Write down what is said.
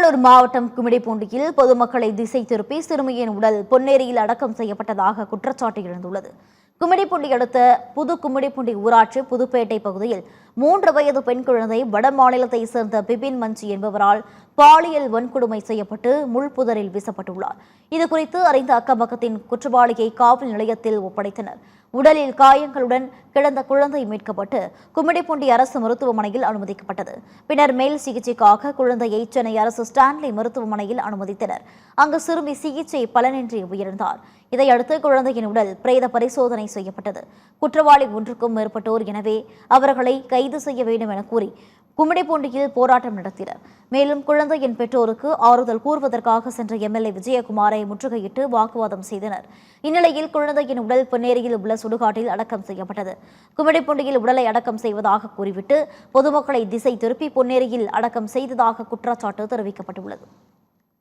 திருவள்ளூர் மாவட்டம் கும்மிடிப்பூண்டியில் பொதுமக்களை திசை திருப்பி சிறுமியின் உடல் பொன்னேரியில் அடக்கம் செய்யப்பட்டதாக குற்றச்சாட்டு எழுந்துள்ளது. கும்மிடிப்பூண்டி அடுத்த புது கும்மிடிப்பூண்டி ஊராட்சி புதுப்பேட்டை பகுதியில் 3 வயது பெண் குழந்தை வட மாநிலத்தை சேர்ந்த பிபின் மஞ்சி என்பவரால் பாலியல் வன்கொடுமை செய்யப்பட்டு முள்புதரில் வீசப்பட்டுள்ளார். இதுகுறித்து அறிந்த அக்கம்பக்கத்தின் குற்றவாளியை காவல் நிலையத்தில் ஒப்படைத்தனர். உடலில் காயங்களுடன் கிடந்த குழந்தை மீட்கப்பட்டு கும்மிடிப்பூண்டி அரசு மருத்துவமனையில் அனுமதிக்கப்பட்டது. பின்னர் மேல் சிகிச்சைக்காக குழந்தையை சென்னை அரசு ஸ்டான்லி மருத்துவமனையில் அனுமதித்தனர். அங்கு சிறுமி சிகிச்சை பலனின்றி உயிரிழந்தார். இதையடுத்து குழந்தையின் உடல் பிரேத பரிசோதனை செய்யப்பட்டது. குற்றவாளி ஒன்றுக்கும் மேற்பட்டோர், எனவே அவர்களை கைது செய்ய வேண்டும் என கூறி கும்மிடிப்பூண்டியில் போராட்டம் நடத்தினர். மேலும் குழந்தையின் பெற்றோருக்கு ஆறுதல் கூறுவதற்காக சென்ற எம்எல்ஏ விஜயகுமாரை முற்றுகையிட்டு வாக்குவாதம் செய்தனர். இந்நிலையில் குழந்தையின் உடல் பொன்னேரியில் உள்ள சுடுகாட்டில் அடக்கம் செய்யப்பட்டது. கும்மிடிப்பூண்டியில் உடலை அடக்கம் செய்வதாக கூறிவிட்டு பொதுமக்களை திசை திருப்பி பொன்னேரியில் அடக்கம் செய்ததாக குற்றச்சாட்டு தெரிவிக்கப்பட்டுள்ளது.